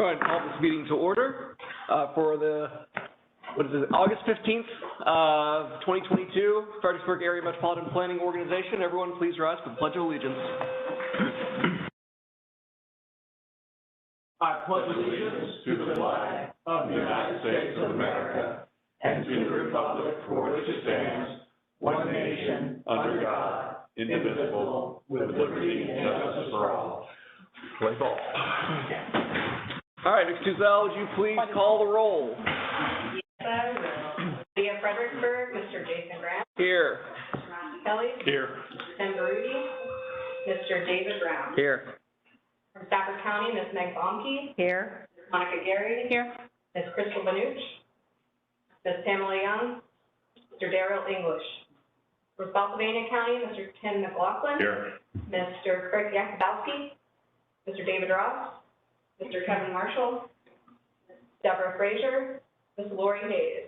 go ahead and call this meeting to order for the, August 15th of 2022, Fredericksburg Area Metropolitan Planning Organization. Everyone please rise for the Pledge of Allegiance. I pledge allegiance to the flag of the United States of America and to the republic for which it stands, one nation, under God, indivisible, with liberty and justice for all. Play ball. All right, Ms. Tuzel, would you please call the roll? Yes, I will. City of Fredericksburg, Mr. Jason Grant. Here. Mr. Matthew Kelly. Here. Tim Baruti. Mr. David Brown. Here. From Stafford County, Ms. Meg Baumke. Here. Ms. Monica Gary. Here. Ms. Crystal Banuch. Ms. Pamela Young. Mr. Daryl English. From Spotsylvania County, Mr. Tim McLaughlin. Here. Mr. Craig Yakubowski. Mr. David Ross. Mr. Kevin Marshall. Deborah Frazier. Ms. Lori Hayes.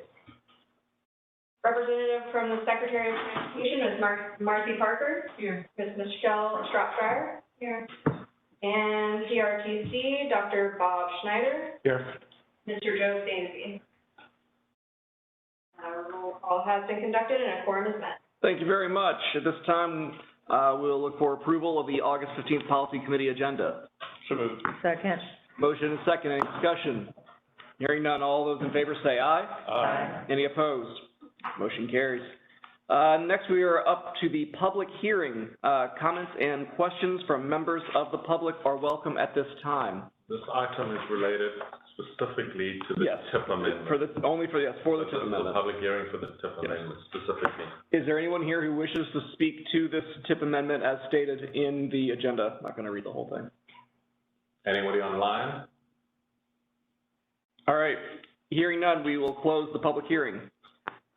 Representative from the Secretary of Transportation, Ms. Marcy Parker. Here. Ms. Michelle Stropshire. Here. And CRTC, Dr. Bob Schneider. Here. Mr. Joe Stainsby. Roll call has been conducted and a quorum is met. Thank you very much. At this time, we'll look for approval of the August 15th Policy Committee agenda. So moved. Second. Motion and second. Any discussion? Hearing none, all those in favor say aye. Aye. Any opposed? Motion carries. Next, we are up to the public hearing. Comments and questions from members of the public are welcome at this time. This item is related specifically to the TIP amendment. For the TIP amendment. The public hearing for the TIP amendment specifically. Is there anyone here who wishes to speak to this TIP amendment as stated in the agenda? I'm not going to read the whole thing. Anybody online? All right. Hearing none, we will close the public hearing.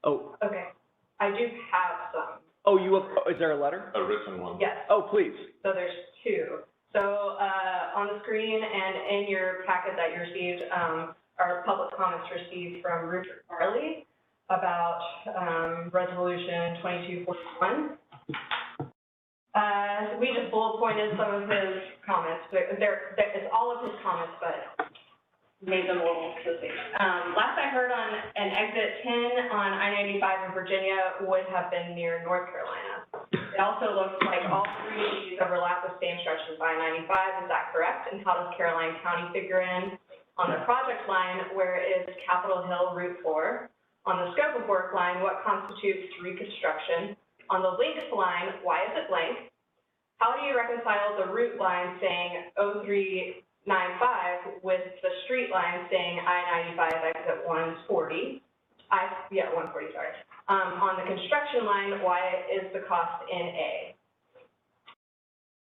Oh. Okay. I do have some. Oh, you have, is there a letter? A written one. Yes. Oh, please. So there's two. So on the screen and in your packet that you received are public comments received from Rupert Farley about Resolution 2241. We just bullet pointed some of his comments. It's all of his comments, but made them a little specific. Last I heard on an exit 10 on I-95 in Virginia would have been near North Carolina. It also looks like all three of these overlap with same stretches of I-95. Is that correct? And how does Caroline County figure in? On the project line, where is Capitol Hill Route 4? On the scope of work line, what constitutes reconstruction? On the links line, why is it blank? How do you reconcile the route line saying 0395 with the street line saying I-95 exit 140? 140, sorry. On the construction line, why is the cost in A?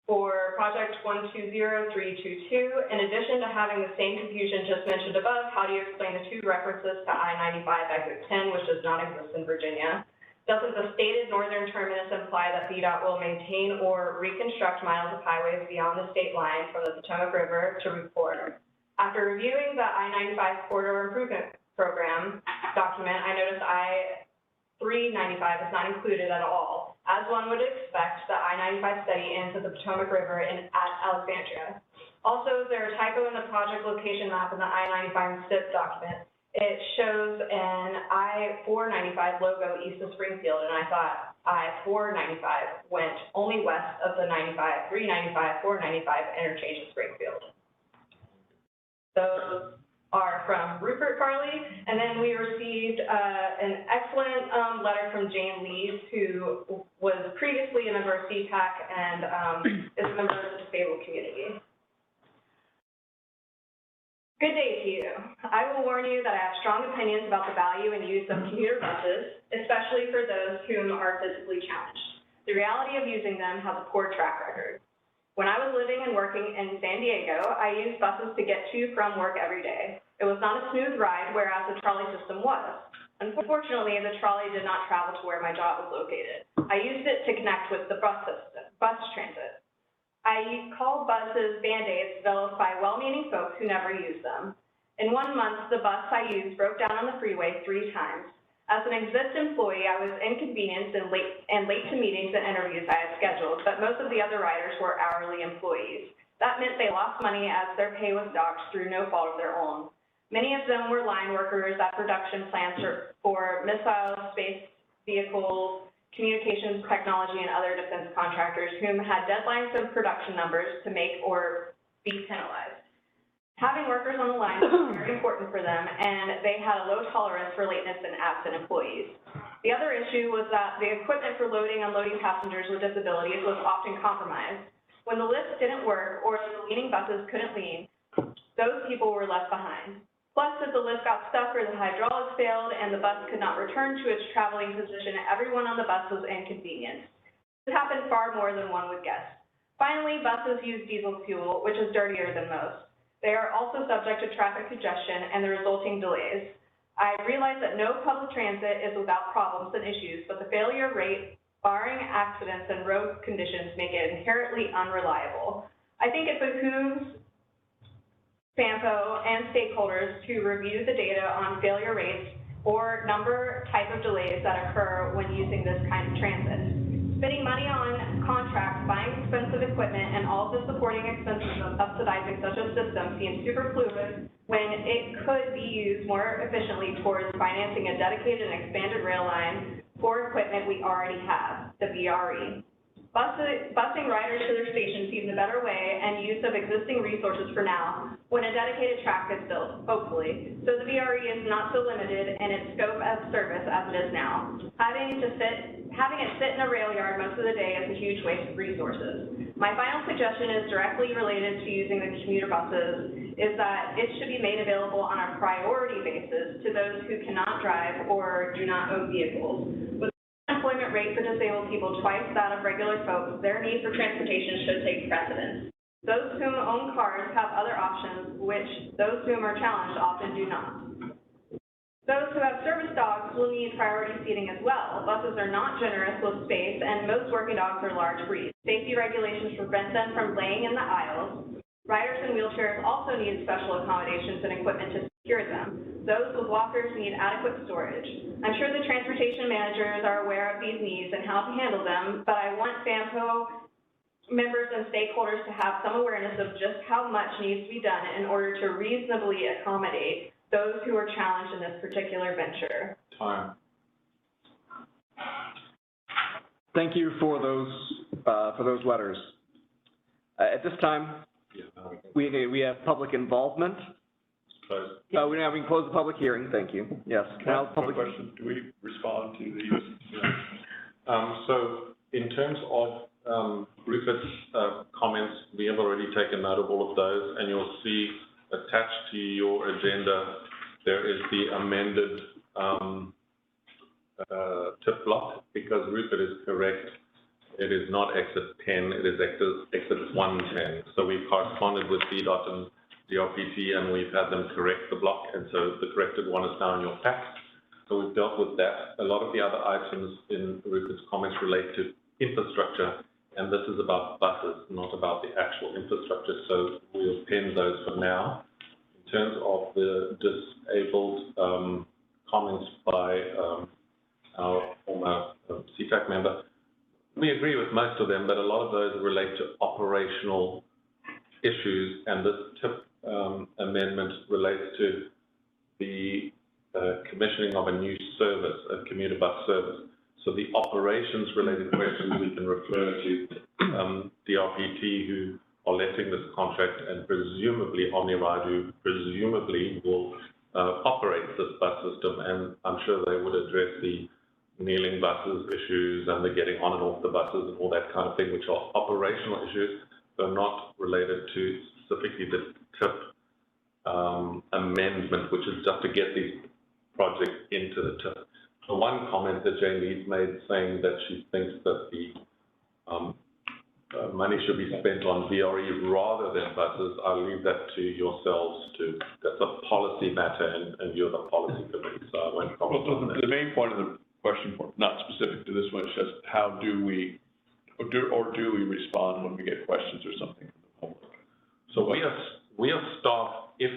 For project 120322, in addition to having the same confusion just mentioned above, how do you explain the two references to I-95 exit 10, which does not exist in Virginia? Doesn't the stated northern terminus imply that VDOT will maintain or reconstruct miles of highways beyond the state line from the Potomac River to Route 4? After reviewing the I-95 Corridor Improvement Program document, I noticed I-395 is not included at all. As one would expect, the I-95 study ends at the Potomac River at Alexandria. Also, is there a typo in the project location map in the I-95 SIP document? It shows an I-495 logo east of Springfield, and I thought I-495 went only west of the 95, 395, 495 interchange in Springfield. Those are from Rupert Farley, and then we received an excellent letter from Jane Lees, who was previously a member of CPAC and is a member of the disabled community. Good day to you. I will warn you that I have strong opinions about the value and use of commuter buses, especially for those whom are physically challenged. The reality of using them has a poor track record. When I was living and working in San Diego, I used buses to get to from work every day. It was not a smooth ride, whereas the trolley system was. Unfortunately, the trolley did not travel to where my job was located. I used it to connect with the bus transit. I called buses Band-Aids developed by well-meaning folks who never used them. In 1 month, the bus I used broke down on the freeway 3 times. As an Exist employee, I was inconvenienced and late to meetings and interviews I had scheduled, but most of the other riders were hourly employees. That meant they lost money as their pay was docked through no fault of their own. Many of them were line workers at production plants for missiles, space vehicles, communications technology, and other defense contractors whom had deadlines and production numbers to make or be penalized. Having workers on the line was very important for them, and they had a low tolerance for lateness and absent employees. The other issue was that the equipment for loading and unloading passengers with disabilities was often compromised. When the lifts didn't work or the leaning buses couldn't lean, those people were left behind. Plus, if the lift got stuck or the hydraulics failed and the bus could not return to its traveling position, everyone on the bus was inconvenienced. This happened far more than one would guess. Finally, buses use diesel fuel, which is dirtier than most. They are also subject to traffic congestion and the resulting delays. I realize that no public transit is without problems and issues, but the failure rate, barring accidents and road conditions, make it inherently unreliable. I think it behooves FAMPO and stakeholders to review the data on failure rates or number type of delays that occur when using this kind of transit. Spending money on contracts, buying expensive equipment, and all of the supporting expenses of subsidizing such a system seems super fluid when it could be used more efficiently towards financing a dedicated and expanded rail line for equipment we already have, the VRE. Busing riders to their station seems a better way and use of existing resources for now when a dedicated track is built, hopefully, so the VRE is not so limited in its scope of service as it is now. Having it sit in a rail yard most of the day is a huge waste of resources. My final suggestion is directly related to using the commuter buses, is that it should be made available on a priority basis to those who cannot drive or do not own vehicles. With the employment rate for disabled people twice that of regular folks, their need for transportation should take precedence. Those whom own cars have other options, which those whom are challenged often do not. Those who have service dogs will need priority seating as well. Buses are not generous with space, and most working dogs are large breeds. Safety regulations prevent them from laying in the aisles. Riders in wheelchairs also need special accommodations and equipment to secure them. Those with walkers need adequate storage. I'm sure the transportation managers are aware of these needs and how to handle them, but I want FAMPO members and stakeholders to have some awareness of just how much needs to be done in order to reasonably accommodate those who are challenged in this particular venture. Time. Thank you for those letters. At this time, we have public involvement. Close. We can close the public hearing. Thank you. Yes. Now public question. Do we respond to these? So in terms of Rupert's comments, we have already taken note of all of those, and you'll see attached to your agenda, there is the amended tip block, because Rupert is correct. It is not exit 10, it is exit 110. So we've corresponded with DDOT and DRPT, and we've had them correct the block, and so the corrected one is now in your pack. So we've dealt with that. A lot of the other items in Rupert's comments relate to infrastructure, and this is about buses, not about the actual infrastructure, so we'll pin those for now. In terms of the disabled comments by our former CTAC member, we agree with most of them, but a lot of those relate to operational issues, and this tip amendment relates to the commissioning of a new service, a commuter bus service. So the operations-related questions we can refer to DRPT, who are letting this contract, and presumably Omniride, who presumably will operate this bus system, and I'm sure they would address the kneeling buses issues and the getting on and off the buses and all that kind of thing, which are operational issues, but not related to specifically the TIP amendment, which is just to get these projects into the TIP. The one comment that Jane Leeds made, saying that she thinks that the money should be spent on VRE rather than buses, I'll leave that to yourselves to, that's a policy matter, and you're the policy committee, so I won't comment on that. The main point of the question, not specific to this one, is just how do we, or do we respond when we get questions or something from the public? So we are staff, if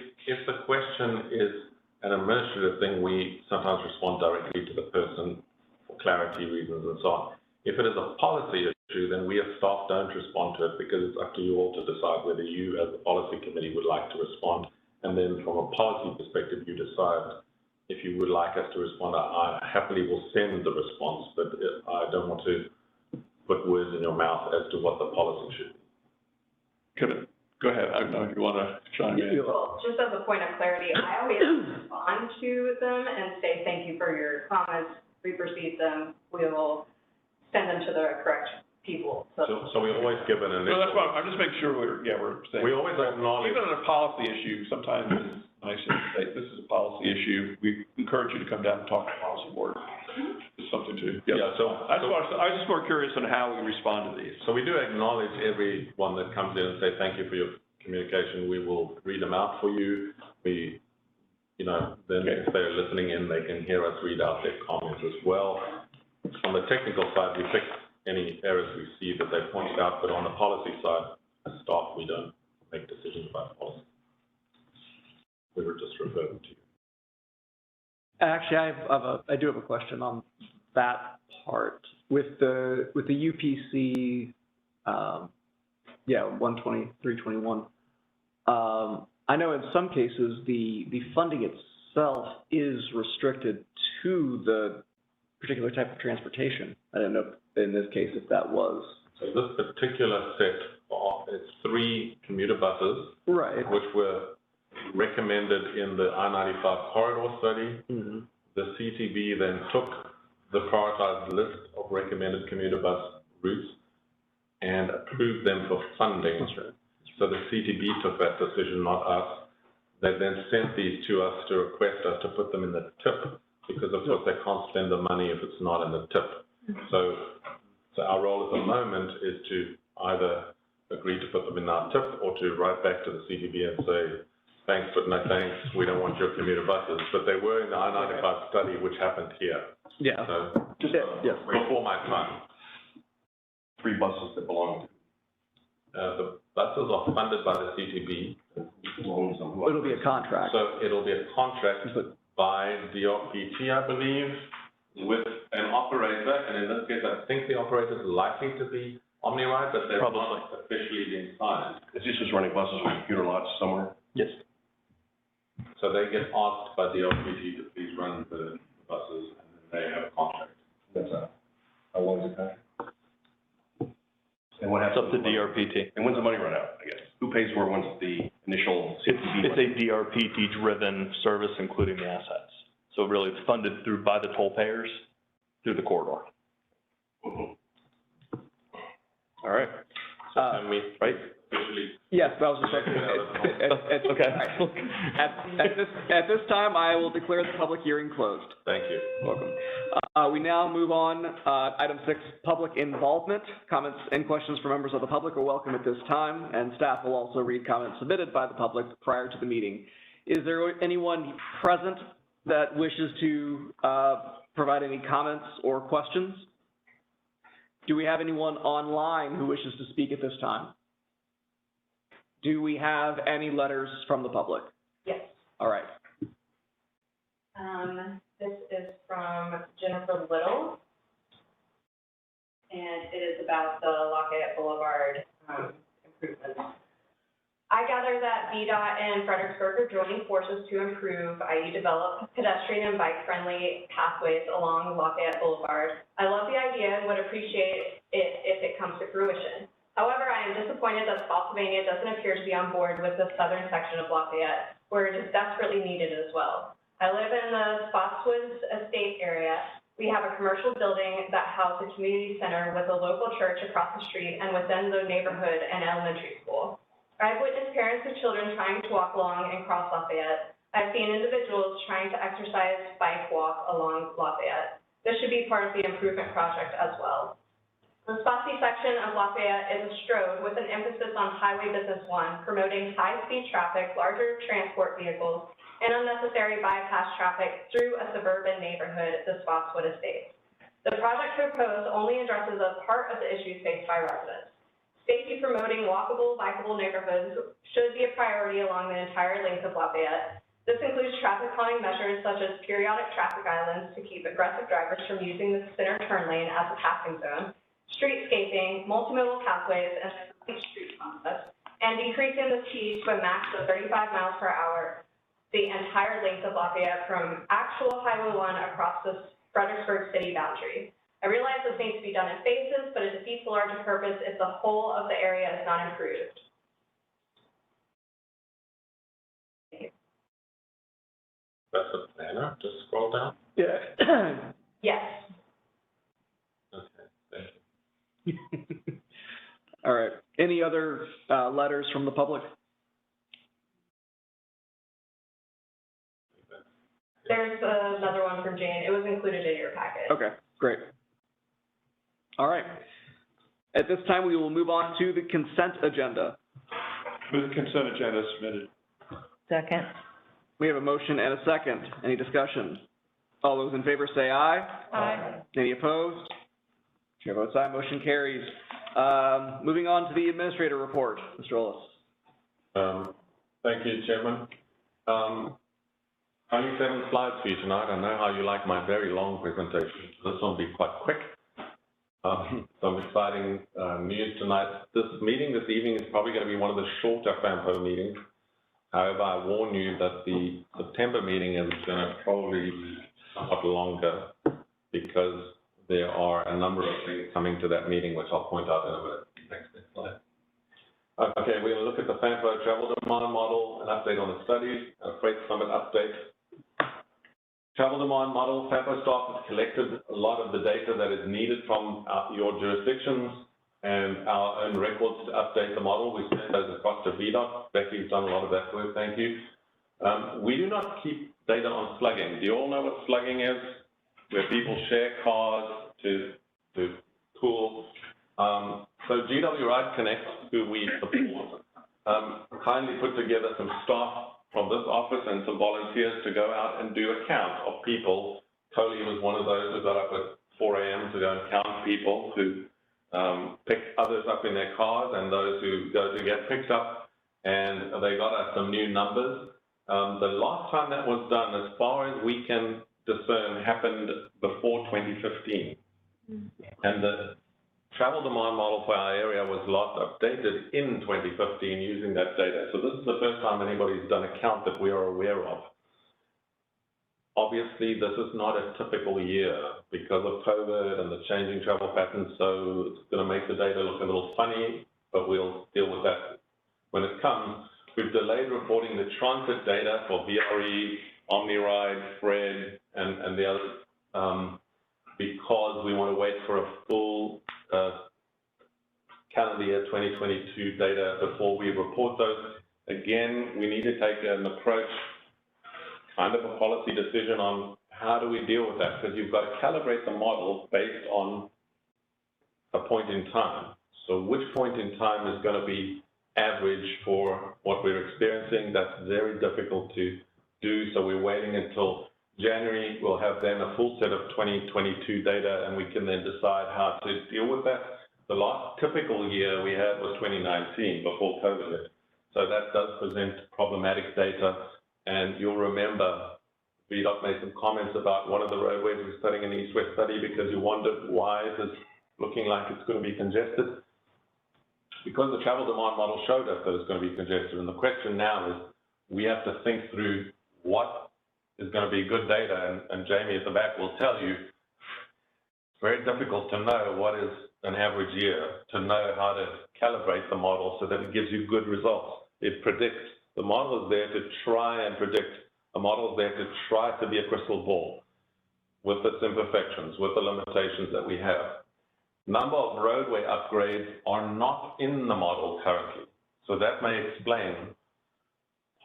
the question is an administrative thing, we sometimes respond directly to the person for clarity reasons and so on. If it is a policy issue, then we as staff don't respond to it because it's up to you all to decide whether you as the policy committee would like to respond. And then from a policy perspective, you decide if you would like us to respond. I happily will send the response, but I don't want to put words in your mouth as to what the policy should be. Go ahead. I don't know if you want to chime in. Well, just as a point of clarity, I always respond to them and say, thank you for your comments. We've received them. We will send them to the correct people. So we always give an initial. Well, that's why I'm just making sure we're saying. We always acknowledge. Even on a policy issue, sometimes it's nice to say, this is a policy issue. We encourage you to come down and talk to the policy board. It's something to. Yeah, I was just more curious on how we respond to these. So we do acknowledge everyone that comes in and say, thank you for your communication. We will read them out for you. Then if they're listening in, they can hear us read out their comments as well. On the technical side, we fix any errors we see that they pointed out, but on the policy side, as staff, we don't make decisions about policy. We were just referring to you. Actually, I do have a question on that part. With the UPC, 12321, I know in some cases the funding itself is restricted to the particular type of transportation. I don't know in this case if that was. So this particular set, it's 3 commuter buses, right, which were recommended in the I-95 corridor study. Mm-hmm. The CTB then took the prioritized list of recommended commuter bus routes and approved them for funding. That's right. So the CTB took that decision, not us. They then sent these to us to request us to put them in the TIP, because of course they can't spend the money if it's not in the TIP. So our role at the moment is to either agree to put them in our TIP or to write back to the CTB and say, thanks, but no thanks, we don't want your commuter buses. But they were in the I-95 study, which happened here. Yeah. So just before my time. 3 buses that belong the buses are funded by the CTB. It'll be a contract. So it'll be a contract by DRPT, I believe, with an operator. And in this case, I think the operator is likely to be OmniRide, but they're not officially being signed. Is this just running buses with computer lots somewhere? Yes. So they get asked by DRPT to please run the buses, and then they have a contract. That's how long is it contract? And what happens? It's up to DRPT. And when's the money run out, I guess? Who pays for it once the initial CTB? It's a DRPT-driven service, including the assets. So really, it's funded by the toll payers through the corridor. All right. So can we officially? Yes, that was just okay. At this time, I will declare the public hearing closed. Thank you. Welcome. We now move on. Item 6, public involvement. Comments and questions from members of the public are welcome at this time, and staff will also read comments submitted by the public prior to the meeting. Is there anyone present that wishes to provide any comments or questions? Do we have anyone online who wishes to speak at this time? Do we have any letters from the public? Yes. All right. This is from Jennifer Little, and it is about the Lafayette Boulevard improvements. I gather that VDOT and Fredericksburg are joining forces to improve, i.e. develop pedestrian and bike-friendly pathways along Lafayette Boulevard. I love the idea and would appreciate it if it comes to fruition. However, I am disappointed that Spotsylvania doesn't appear to be on board with the southern section of Lafayette, where it is desperately needed as well. I live in the Spotswoods Estate area. We have a commercial building that houses a community center with a local church across the street and within the neighborhood and elementary school. I've witnessed parents of children trying to walk along and cross Lafayette. I've seen individuals trying to exercise bike walk along Lafayette. This should be part of the improvement project as well. The Spotsy section of Lafayette is a strode with an emphasis on Highway Business 1, promoting high-speed traffic, larger transport vehicles, and unnecessary bypass traffic through a suburban neighborhood, the Spotswood Estates. The project proposed only addresses a part of the issues faced by residents. Safety promoting walkable, bikeable neighborhoods should be a priority along the entire length of Lafayette. This includes traffic calming measures such as periodic traffic islands to keep aggressive drivers from using the center turn lane as a passing zone, streetscaping, multimodal pathways, and a complete street concept, and decreasing the speed to a max of 35 miles per hour the entire length of Lafayette from actual Highway 1 across the Fredericksburg city boundary. I realize this needs to be done in phases, but it defeats the larger purpose if the whole of the area is not improved. That's a planner, just scroll down. Yeah. Yes. Okay, thank you. All right. Any other letters from the public? There's another one from Jane. It was included in your packet. Okay, great. All right. At this time, we will move on to the consent agenda. Move the consent agenda submitted. Second. We have a motion and a second. Any discussion? All those in favor say aye. Aye. Any opposed? Chair votes aye, motion carries. Moving on to the administrator report, Mr. Ellis. Thank you, Chairman. Only 7 slides for you tonight. I know how you like my very long presentation. This one will be quite quick. Some exciting news tonight. This evening is probably going to be one of the shorter FAMPO meetings. However, I warn you that the September meeting is going to probably be somewhat longer because there are a number of things coming to that meeting, which I'll point out in a minute. Next slide. Okay, we're going to look at the FAMPO travel demand model, an update on the studies, a freight summit update. Travel demand model, FAMPO staff has collected a lot of the data that is needed from your jurisdictions and our own records to update the model. We sent those across to VDOT. Becky's done a lot of that work, thank you. We do not keep data on slugging. Do you all know what slugging is? Where people share cars to pool. So GW Ride Connect, who we support, kindly put together some staff from this office and some volunteers to go out and do a count of people. Coley was one of those who got up at 4 a.m. to go and count people who pick others up in their cars and those who go to get picked up, and they got us some new numbers. The last time that was done, as far as we can discern, happened before 2015. And the travel demand model for our area was last updated in 2015 using that data. So this is the first time anybody's done a count that we are aware of. Obviously, this is not a typical year because of COVID and the changing travel patterns, so it's going to make the data look a little funny, but we'll deal with that when it comes. We've delayed reporting the transit data for VRE, OmniRide, Fred, and the others because we want to wait for a full calendar year 2022 data before we report those. Again, we need to take an approach, kind of a policy decision on how do we deal with that, because you've got to calibrate the model based on a point in time. So which point in time is going to be average for what we're experiencing? That's very difficult to do, so we're waiting until January. We'll have then a full set of 2022 data, and we can then decide how to deal with that. The last typical year we had was 2019, before COVID hit. So that does present problematic data. And you'll remember, VDOT made some comments about one of the roadways we're studying in the East-West study because you wondered why it is looking like it's going to be congested. Because the travel demand model showed us that it's going to be congested. And the question now is, we have to think through what is going to be good data. And Jamie at the back will tell you, it's very difficult to know what is an average year, to know how to calibrate the model so that it gives you good results. It predicts. The model is there to try and predict. A model is there to try to be a crystal ball with its imperfections, with the limitations that we have. Number of roadway upgrades are not in the model currently. So that may explain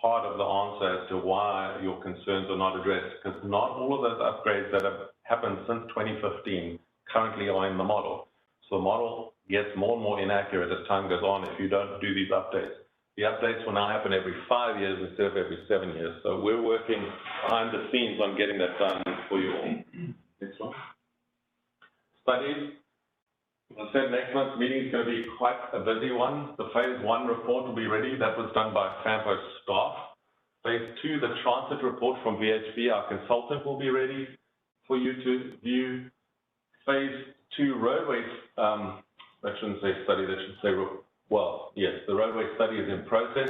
part of the answer as to why your concerns are not addressed, because not all of those upgrades that have happened since 2015 currently are in the model. So the model gets more and more inaccurate as time goes on if you don't do these updates. The updates will now happen every 5 years instead of every 7 years. So we're working behind the scenes on getting that done for you all. Next one. Studies. As I said, next month's meeting is going to be quite a busy one. The phase 1 report will be ready. That was done by FAMPO staff. Phase 2, the transit report from VHB, our consultant, will be ready for you to view. Phase to roadway, I shouldn't say study, that should say, well, yes, the roadway study is in process,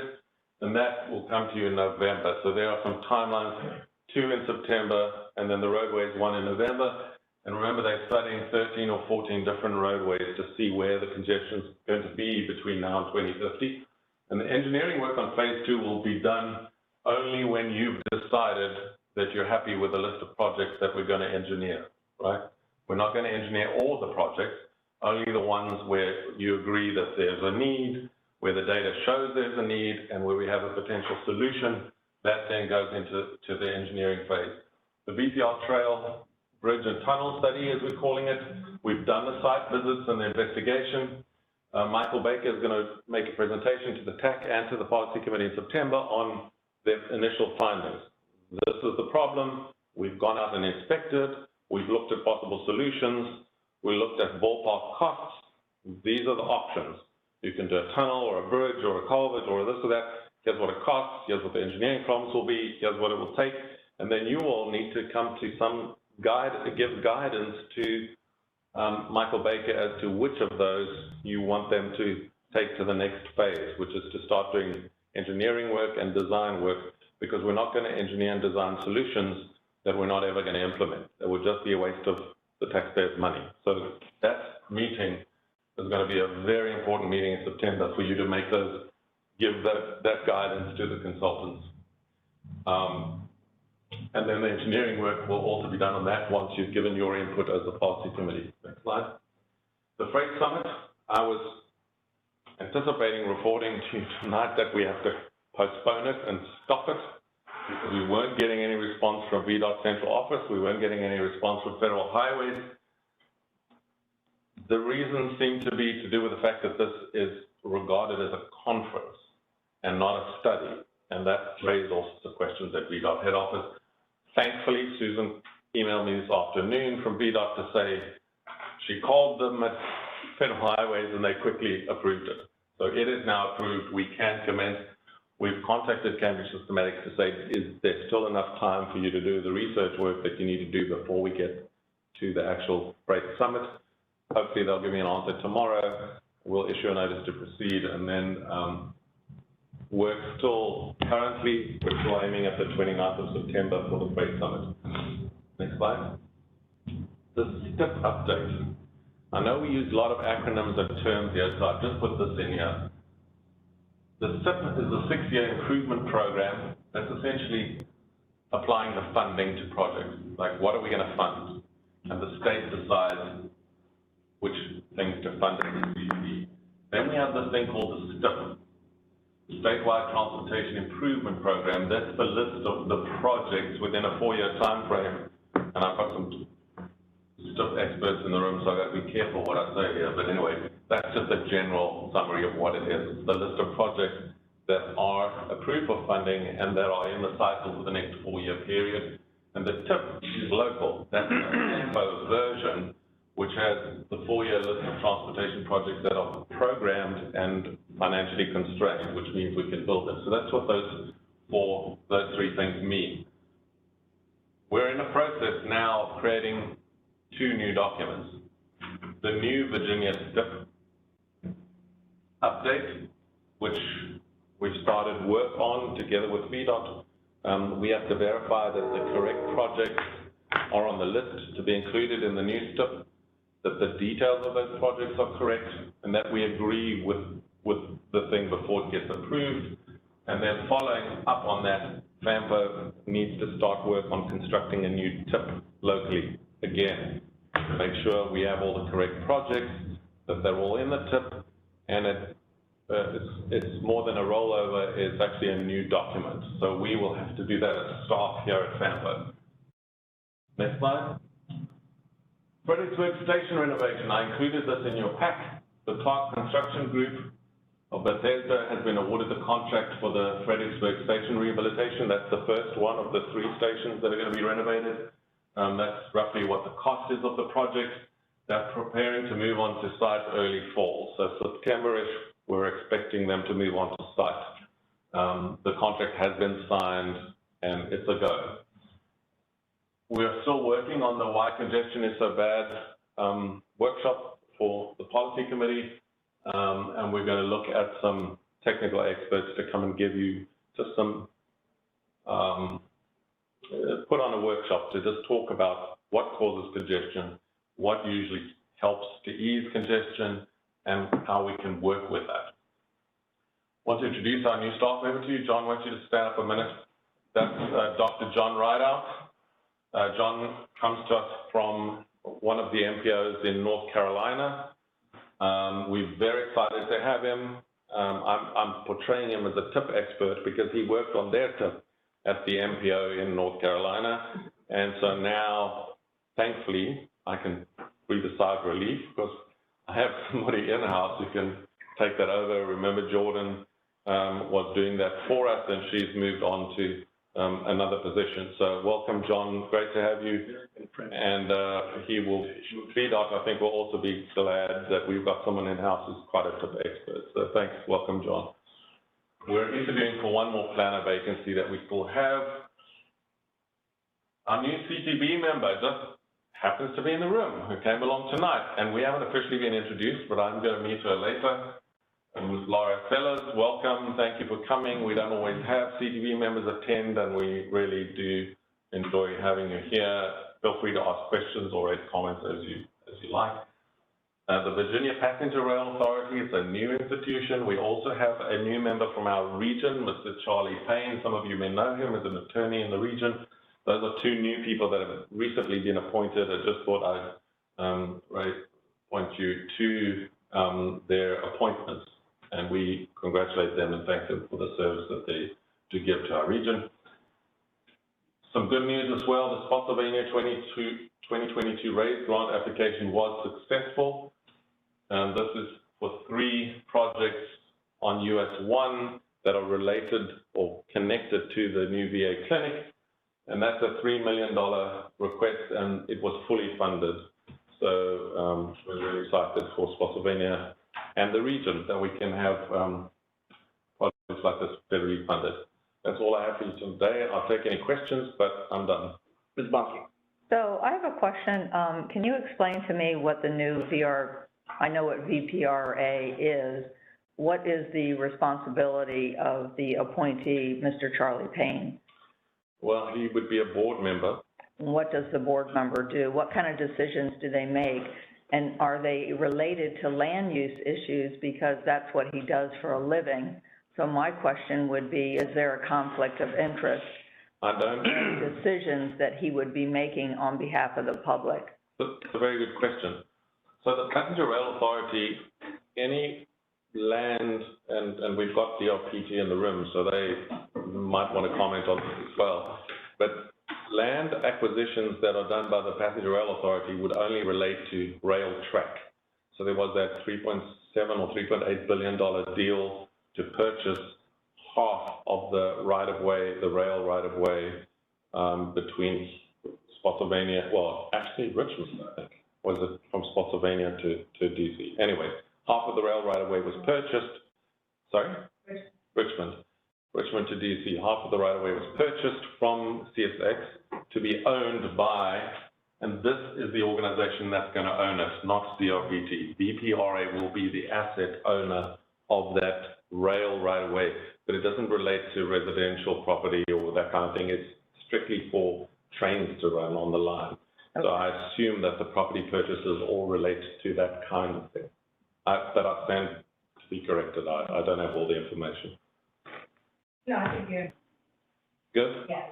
and that will come to you in November. So there are some timelines, 2 in September, and then the roadways 1 in November. And remember, they're studying 13 or 14 different roadways to see where the congestion is going to be between now and 2050. And the engineering work on phase 2 will be done only when you've decided that you're happy with the list of projects that we're going to engineer, right? We're not going to engineer all the projects, only the ones where you agree that there's a need, where the data shows there's a need, and where we have a potential solution. That then goes into the engineering phase. The BCR Trail Bridge and Tunnel Study, as we're calling it, we've done the site visits and the investigation. Michael Baker is going to make a presentation to the TAC and to the Policy Committee in September on their initial findings. This is the problem. We've gone out and inspected. We've looked at possible solutions. We looked at ballpark costs. These are the options. You can do a tunnel or a bridge or a culvert or this or that. Here's what it costs. Here's what the engineering problems will be. Here's what it will take. And then you all need to come to some give guidance to Michael Baker as to which of those you want them to take to the next phase, which is to start doing engineering work and design work, because we're not going to engineer and design solutions that we're not ever going to implement. It would just be a waste of the taxpayers' money. So that meeting is going to be a very important meeting in September for you to make those, give that guidance to the consultants. And then the engineering work will also be done on that once you've given your input as a policy committee. Next slide. The Freight Summit, I was anticipating reporting to you tonight that we have to postpone it and stop it because we weren't getting any response from VDOT Central Office. We weren't getting any response from Federal Highways. The reason seemed to be to do with the fact that this is regarded as a conference and not a study. And that raised all sorts of questions at VDOT head office. Thankfully, Susan emailed me this afternoon from VDOT to say she called them at Federal Highways and they quickly approved it. So it is now approved. We can commence. We've contacted Cambridge Systematics to say, is there still enough time for you to do the research work that you need to do before we get to the actual Freight Summit? Hopefully they'll give me an answer tomorrow. We'll issue a notice to proceed, and then we're still currently, we're still aiming at the 29th of September for the Freight Summit. Next slide. The STIP update. I know we use a lot of acronyms and terms here, so I've just put this in here. The STIP is a 6-year improvement program that's essentially applying the funding to projects. Like, what are we going to fund? And the state decides which things to fund in the CP. Then we have this thing called the STIP, Statewide Transportation Improvement Program. That's the list of the projects within a 4-year time frame. And I've got some STIP experts in the room, so I've got to be careful what I say here. But anyway, that's just a general summary of what it is. It's the list of projects that are approved for funding and that are in the cycle for the next 4-year period. And the TIP is local. That's the FAMPO version, which has the 4-year list of transportation projects that are programmed and financially constrained, which means we can build them. So that's what those 3 things mean. We're in the process now of creating 2 new documents. The new Virginia STIP update, which we've started work on together with VDOT. We have to verify that the correct projects are on the list to be included in the new STIP, that the details of those projects are correct, and that we agree with the thing before it gets approved. And then following up on that, FAMPO needs to start work on constructing a new TIP locally again, to make sure we have all the correct projects, that they're all in the TIP, and it's more than a rollover, it's actually a new document. So we will have to do that as staff here at FAMPO. Next slide. Fredericksburg Station renovation. I included this in your pack. The Clark Construction Group of Bethesda has been awarded the contract for the Fredericksburg Station rehabilitation. That's the first one of the 3 stations that are going to be renovated. That's roughly what the cost is of the project. They're preparing to move on to site early fall. So September-ish, we're expecting them to move on to site. The contract has been signed and it's a go. We're still working on the why congestion is so bad workshop for the policy committee, and we're going to look at some technical experts to come and give you just some, put on a workshop to just talk about what causes congestion, what usually helps to ease congestion, and how we can work with that. I want to introduce our new staff member to you. John, I want you to stand up a minute. That's Dr. John Ryder. John comes to us from one of the MPOs in North Carolina. We're very excited to have him. I'm portraying him as a tip expert because he worked on their tip at the MPO in North Carolina. And so now, thankfully, I can breathe a sigh of relief because I have somebody in-house who can take that over. Remember, Jordan was doing that for us, and she's moved on to another position. So welcome, John. Great to have you. And he will, VDOT, I think, will also be glad that we've got someone in-house who's quite a tip expert. So thanks. Welcome, John. We're interviewing for one more planner vacancy that we still have. Our new CTB member just happens to be in the room, who came along tonight. And we haven't officially been introduced, but I'm going to meet her later. And with Laura Sellers, welcome. Thank you for coming. We don't always have CTB members attend, and we really do enjoy having you here. Feel free to ask questions or raise comments as you like. The Virginia Passenger Rail Authority is a new institution. We also have a new member from our region, Mr. Charlie Payne. Some of you may know him as an attorney in the region. Those are two new people that have recently been appointed. I just thought I'd point you to their appointments. And we congratulate them and thank them for the service that they do give to our region. Some good news as well, the Spotsylvania 2022 RAISE grant application was successful. And this is for 3 projects on US 1 that are related or connected to the new VA clinic. And that's a $3 million request, and it was fully funded. So we're really excited for Spotsylvania and the region that we can have projects like this federally funded. That's all I have for you today. I'll take any questions, but I'm done. Ms. Bonke. So I have a question. Can you explain to me what the new I know what VPRA is. What is the responsibility of the appointee, Mr. Charlie Payne? Well, he would be a board member. What does the board member do? What kind of decisions do they make? And are they related to land use issues, because that's what he does for a living? So my question would be, is there a conflict of interest in decisions that he would be making on behalf of the public? That's a very good question. So the Passenger Rail Authority, any land, and we've got the DRPT in the room, so they might want to comment on this as well, but land acquisitions that are done by the Passenger Rail Authority would only relate to rail track. So there was that $3.7 or $3.8 billion deal to purchase half of the right-of-way, the rail right-of-way between Spotsylvania, well, actually Richmond, I think, was it from Spotsylvania to DC. Anyway, half of the rail right-of-way was purchased, sorry? Richmond to DC. Half of the right-of-way was purchased from CSX to be owned by, and this is the organization that's going to own it, not DRPT. VPRA will be the asset owner of that rail right-of-way, but it doesn't relate to residential property or that kind of thing. It's strictly for trains to run on the line. Okay. So I assume that the property purchases all relate to that kind of thing. But I stand to be corrected. I don't have all the information. No, I think you're good. Yeah.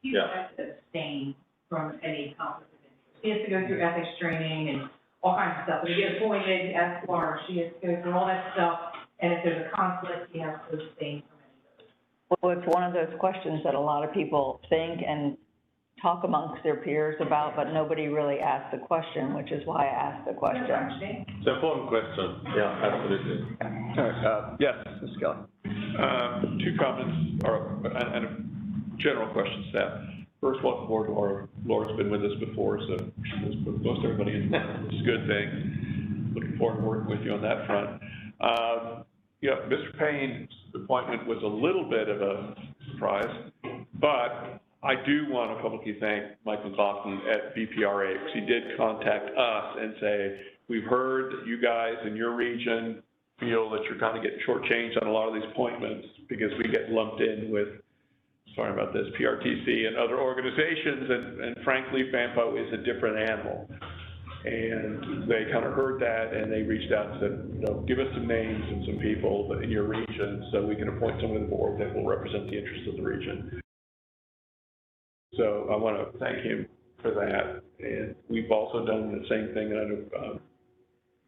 He has to abstain from any conflict of interest. He has to go through ethics training and all kinds of stuff. When he gets appointed as FAR, she has to go through all that stuff. And if there's a conflict, he has to abstain from any of those. Well, it's one of those questions that a lot of people think and talk amongst their peers about, but nobody really asks the question, which is why I asked the question. It's an important question. Yeah, absolutely. All right. Yes, Ms. Kelly. 2 comments and a general question, staff. First, welcome aboard, Laura. Laura's been with us before, so she knows most everybody in there. It's a good thing. Looking forward to working with you on that front. Mr. Payne's appointment was a little bit of a surprise, but I do want to publicly thank Mike McLaughlin at VPRA, because he did contact us and say, we've heard that you guys in your region feel that you're kind of getting shortchanged on a lot of these appointments because we get lumped in with, sorry about this, PRTC and other organizations, and frankly, FAMPO is a different animal. And they kind of heard that, and they reached out and said, you know, give us some names and some people in your region so we can appoint someone to the board that will represent the interests of the region. So I want to thank him for that. And we've also done the same thing, and I know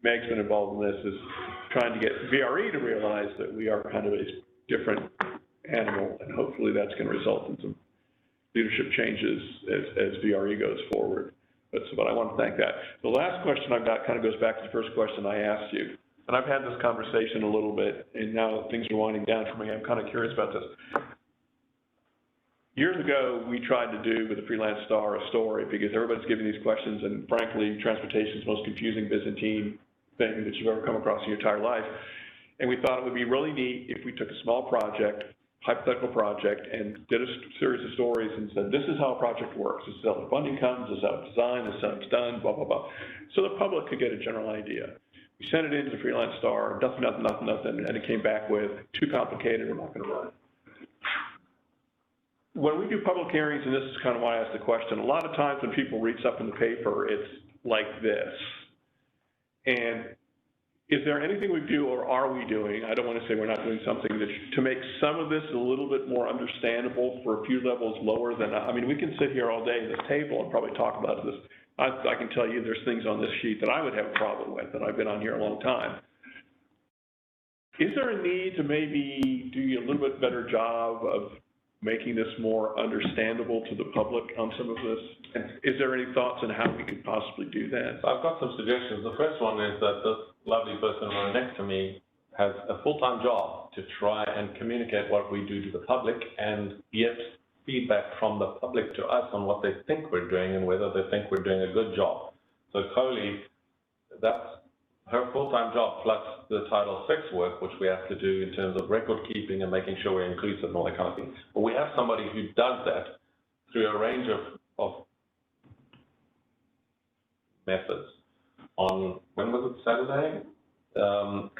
Meg's been involved in this, is trying to get VRE to realize that we are kind of a different animal, and hopefully that's going to result in some leadership changes as VRE goes forward. But I want to thank that. The last question I've got kind of goes back to the first question I asked you. And I've had this conversation a little bit, and now things are winding down for me. I'm kind of curious about this. Years ago, we tried to do with the Freelance Star a story, because everybody's giving these questions, and frankly, transportation is the most confusing Byzantine thing that you've ever come across in your entire life. And we thought it would be really neat if we took a small project, hypothetical project, and did a series of stories and said, this is how a project works. This is how the funding comes, this is how it's designed, this is how it's done, blah, blah, blah. So the public could get a general idea. We sent it into the Freelance Star, nothing, and it came back with, too complicated, we're not going to run it. When we do public hearings, and this is kind of why I asked the question, a lot of times when people read stuff in the paper, it's like this. And is there anything we do, or are we doing, I don't want to say we're not doing something, that to make some of this a little bit more understandable for a few levels lower than, I mean, we can sit here all day at this table and probably talk about this. I can tell you there's things on this sheet that I would have a problem with, and I've been on here a long time. Is there a need to maybe do a little bit better job of making this more understandable to the public on some of this? And is there any thoughts on how we could possibly do that? I've got some suggestions. The first one is that this lovely person right next to me has a full-time job to try and communicate what we do to the public and get feedback from the public to us on what they think we're doing and whether they think we're doing a good job. So Coley, that's her full-time job plus the Title VI work, which we have to do in terms of record keeping and making sure we're inclusive and all that kind of thing. But we have somebody who does that through a range of methods. On, when was it, Saturday?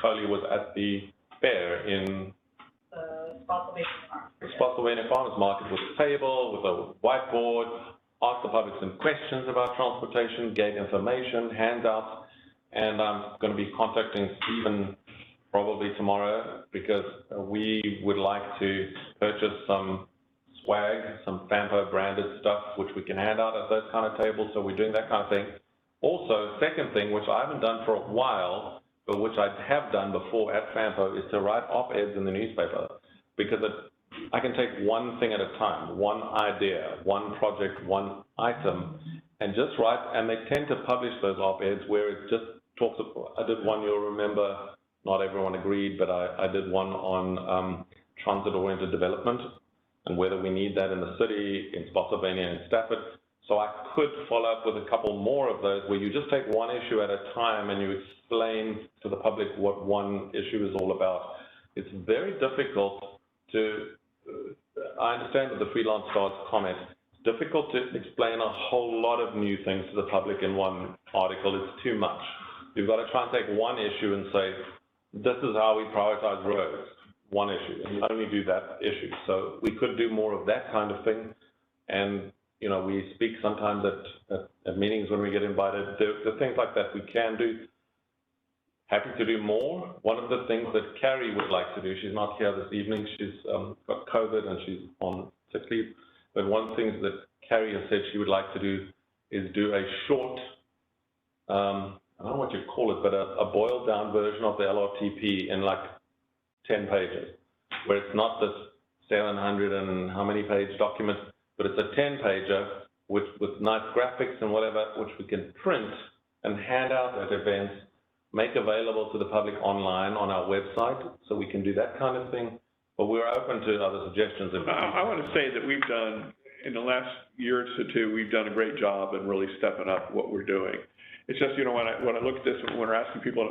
Coley was at the fair in Spotsylvania Farmers Market with a table, with a whiteboard, asked the public some questions about transportation, gave information, handouts. And I'm going to be contacting Stephen probably tomorrow, because we would like to purchase some swag, some FAMPO branded stuff, which we can hand out at those kind of tables. So we're doing that kind of thing. Also, second thing, which I haven't done for a while, but which I have done before at FAMPO, is to write op-eds in the newspaper, because I can take one thing at a time, one idea, one project, one item, and just write, and they tend to publish those op-eds where it just talks about, I did one, you'll remember, not everyone agreed, but I did one on transit-oriented development and whether we need that in the city, in Spotsylvania and Stafford. So I could follow up with a couple more of those where you just take one issue at a time and you explain to the public what one issue is all about. It's very difficult to, I understand that the Freelance Star's comment, it's difficult to explain a whole lot of new things to the public in one article. It's too much. You've got to try and take one issue and say, this is how we prioritize roads, one issue, and you only do that issue. So we could do more of that kind of thing. And, you know, we speak sometimes at meetings when we get invited. The things like that we can do. Happy to do more. One of the things that Carrie would like to do, she's not here this evening, she's got COVID and she's on sick leave, but one of the things that Carrie has said she would like to do is do a short, I don't know what you call it, but a boiled down version of the LRTP in like 10 pages, where it's not this 700 and how many page document, but it's a 10-pager with nice graphics and whatever, which we can print and hand out at events, make available to the public online on our website, so we can do that kind of thing. But we're open to other suggestions. I want to say that we've done, in the last year or two, we've done a great job in really stepping up what we're doing. It's just, you know, when I look at this and when we're asking people,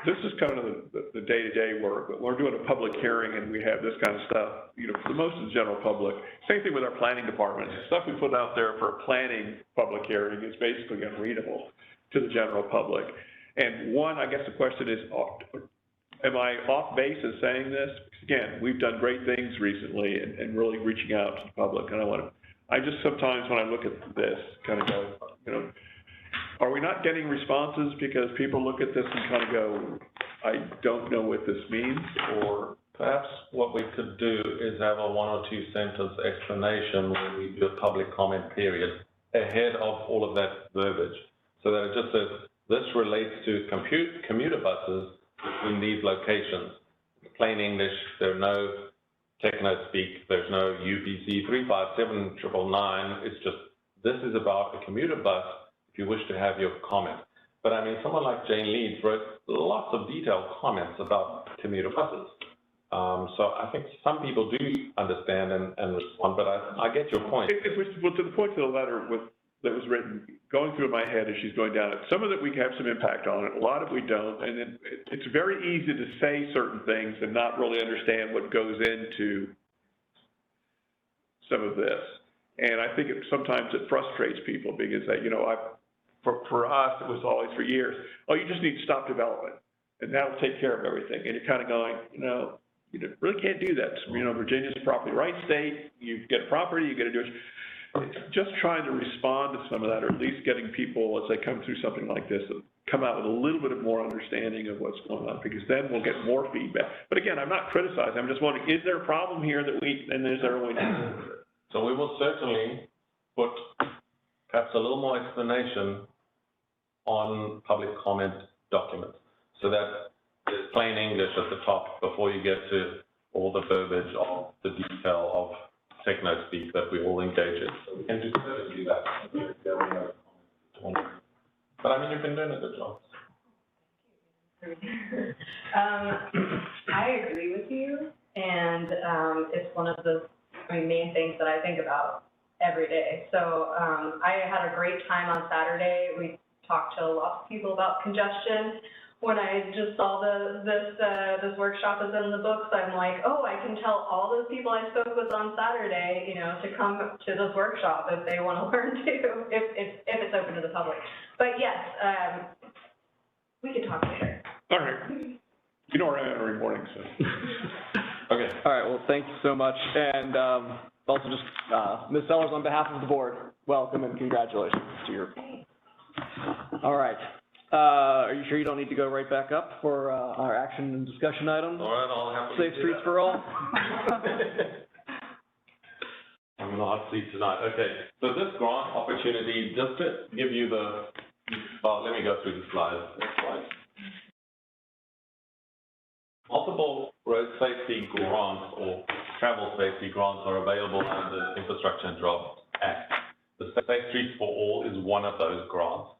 this is kind of the day-to-day work, but when we're doing a public hearing and we have this kind of stuff, you know, for most of the general public, same thing with our planning department. The stuff we put out there for a planning public hearing is basically unreadable to the general public. And one, I guess the question is, am I off base in saying this? Because again, we've done great things recently and really reaching out to the public. And I just sometimes when I look at this, kind of go, you know, are we not getting responses because people look at this and kind of go, I don't know what this means? Or perhaps what we could do is have a 1 or 2 sentence explanation when we do a public comment period ahead of all of that verbiage, so that it just says, this relates to commuter buses between these locations. Plain English, there are no techno speak, there's no UPC 357-999. It's just, this is about a commuter bus if you wish to have your comment. But I mean, someone like Jane Leeds wrote lots of detailed comments about commuter buses. So I think some people do understand and respond, but I get your point. Well, to the point of the letter that was written, going through my head as she's going down it, some of it we have some impact on it, a lot of it we don't, and it's very easy to say certain things and not really understand what goes into some of this. And I think sometimes it frustrates people because, you know, for us, it was always for years, oh, you just need to stop development, and that'll take care of everything. And you're kind of going, you know, you really can't do that. You know, Virginia's a property rights state. You get property, you got to do it. Just trying to respond to some of that, or at least getting people, as they come through something like this, come out with a little bit of more understanding of what's going on, because then we'll get more feedback. But again, I'm not criticizing. I'm just wondering, is there a problem here and is there a way to deal with it? So we will certainly put perhaps a little more explanation on public comment documents, so that there's plain English at the top before you get to all the verbiage of the detail of techno speak that we all engage in. So we can just do that. But I mean, you've been doing a good job. I agree with you, and it's one of the main things that I think about every day. So I had a great time on Saturday. We talked to lots of people about congestion. When I just saw this workshop is in the books, I'm like, oh, I can tell all those people I spoke with on Saturday, you know, to come to this workshop if they want to learn too, if it's open to the public. But yes, we can talk later. All right. You know where I am every morning, so. Okay. All right. Well, thank you so much. And also just, Ms. Sellers, on behalf of the board, welcome and congratulations to your. All right. Are you sure you don't need to go right back up for our action and discussion items? All right, I'll have to Safe streets for all. I'm in the hot seat tonight. Okay, so this grant opportunity, just to give you the, let me go through the slides. Next slide. Multiple road safety grants or travel safety grants are available under the Infrastructure and Jobs Act. The Safe Streets for All is one of those grants.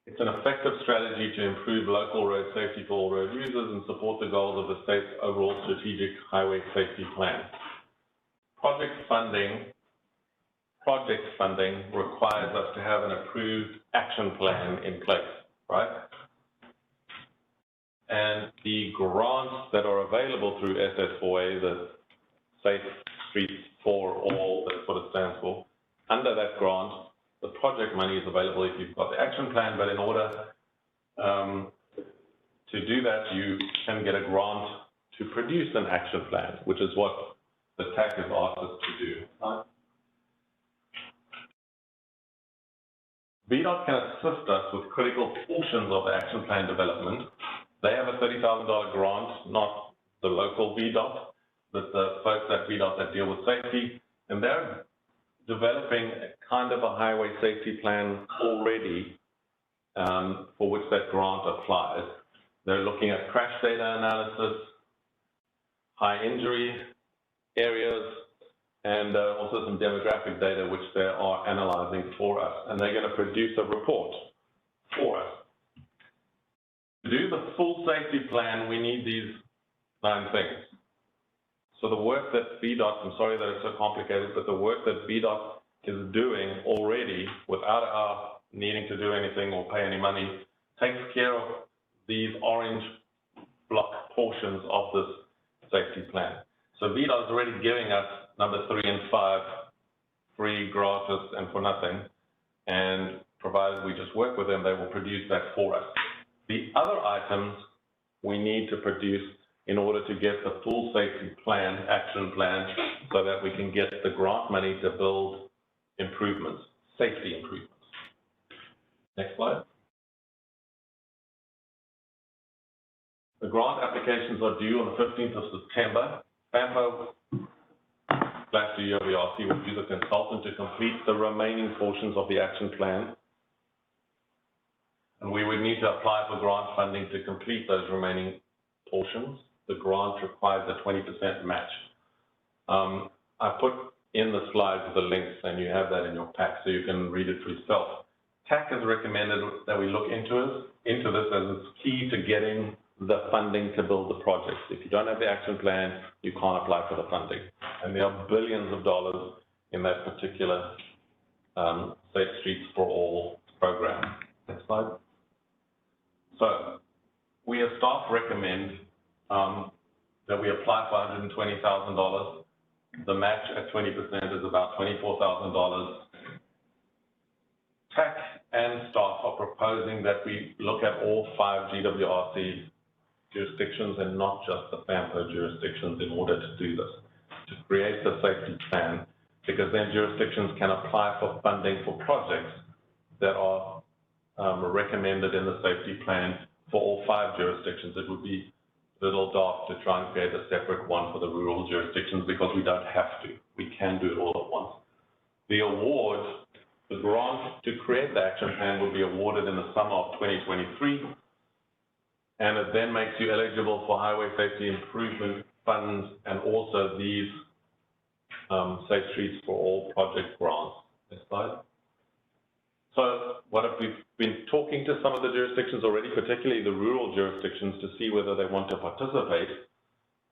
It's an effective strategy to improve local road safety for all road users and support the goals of the state's overall strategic highway safety plan. Project funding requires us to have an approved action plan in place, right? And the grants that are available through SS4A, the Safe Streets for All, that's what it stands for, under that grant, the project money is available if you've got the action plan, but in order to do that, you can get a grant to produce an action plan, which is what the TAC has asked us to do. VDOT can assist us with critical portions of the action plan development. They have a $30,000 grant, not the local VDOT, but the folks at VDOT that deal with safety, and they're developing a kind of a highway safety plan already for which that grant applies. They're looking at crash data analysis, high injury areas, and also some demographic data which they are analyzing for us. And they're going to produce a report for us. To do the full safety plan, we need these 9 things. So the work that VDOT, I'm sorry that it's so complicated, but the work that VDOT is doing already without our needing to do anything or pay any money, takes care of these orange block portions of this safety plan. So VDOT is already giving us number 3 and 5 free, gratis, and for nothing. And provided we just work with them, they will produce that for us. The other items we need to produce in order to get the full safety plan, action plan, so that we can get the grant money to build improvements, safety improvements. Next slide. The grant applications are due on the 15th of September. FAMPO / UWRC will be the consultant to complete the remaining portions of the action plan. And we would need to apply for grant funding to complete those remaining portions. The grant requires a 20% match. I put in the slides the links, and you have that in your pack, so you can read it for yourself. TAC has recommended that we look into this as it's key to getting the funding to build the projects. If you don't have the action plan, you can't apply for the funding. And there are billions of dollars in that particular Safe Streets for All program. Next slide. So we as staff recommend that we apply for $120,000. The match at 20% is about $24,000. TAC and staff are proposing that we look at all 5 GWRC jurisdictions and not just the FAMPO jurisdictions in order to do this, to create the safety plan, because then jurisdictions can apply for funding for projects that are recommended in the safety plan for all 5 jurisdictions. It would be a little daft to try and create a separate one for the rural jurisdictions because we don't have to. We can do it all at once. The award, the grant to create the action plan will be awarded in the summer of 2023, and it then makes you eligible for highway safety improvement funds and also these Safe Streets for All project grants. Next slide. So what if we've been talking to some of the jurisdictions already, particularly the rural jurisdictions, to see whether they want to participate.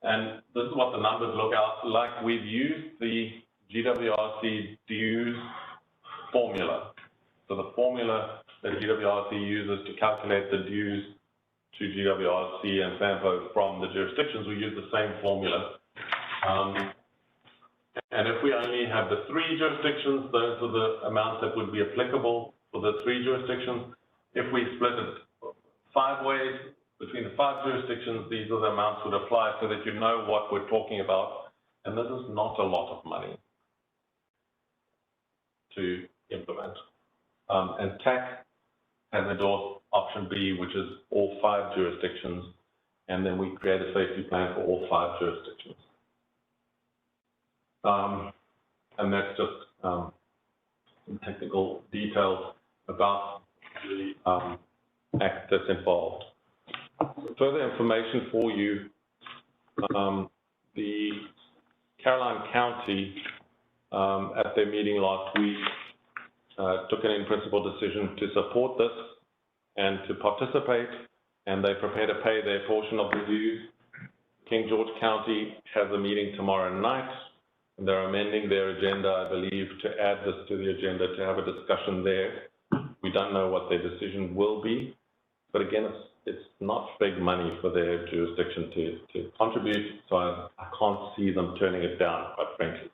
And this is what the numbers look out like. We've used the GWRC dues formula. So the formula that GWRC uses to calculate the dues to GWRC and FAMPO from the jurisdictions, we use the same formula. And if we only have the 3 jurisdictions, those are the amounts that would be applicable for the 3 jurisdictions. If we split it 5 ways between the 5 jurisdictions, these are the amounts would apply so that you know what we're talking about. And this is not a lot of money to implement. And TAC has endorsed option B, which is all 5 jurisdictions, and then we create a safety plan for all 5 jurisdictions. And that's just some technical details about the act that's involved. Further information for you, the Caroline County, at their meeting last week, took an in-principle decision to support this and to participate, and they're prepared to pay their portion of the dues. King George County has a meeting tomorrow night, and they're amending their agenda, I believe, to add this to the agenda to have a discussion there. We don't know what their decision will be, but again, it's not big money for their jurisdiction to contribute, so I can't see them turning it down, quite frankly.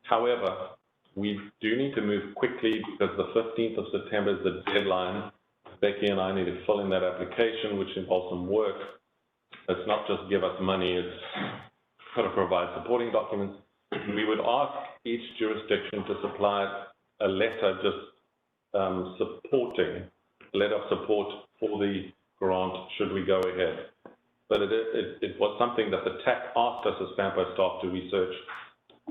However, we do need to move quickly because the 15th of September is the deadline. Becky and I need to fill in that application, which involves some work. It's not just give us money, it's got to provide supporting documents. We would ask each jurisdiction to supply a letter just supporting, a letter of support for the grant should we go ahead. But it was something that the TAC asked us as FAMPO staff to research.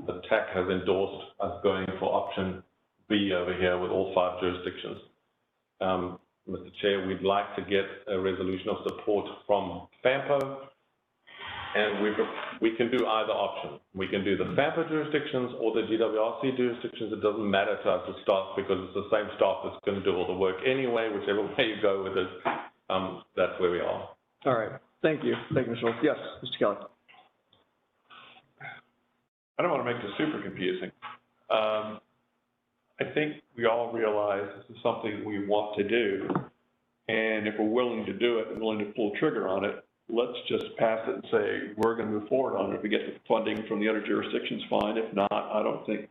The TAC has endorsed us going for option B over here with all 5 jurisdictions. Mr. Chair, we'd like to get a resolution of support from FAMPO, and we can do either option. We can do the FAMPO jurisdictions or the GWRC jurisdictions. It doesn't matter to us as staff because it's the same staff that's going to do all the work anyway, whichever way you go with it. That's where we are. All right. Thank you. Thank you, Mr. Schultz. Yes, Mr. Kelly. I don't want to make this super confusing. I think we all realize this is something we want to do. And if we're willing to do it and willing to pull trigger on it, let's just pass it and say, we're going to move forward on it. If we get the funding from the other jurisdictions, fine. If not, I don't think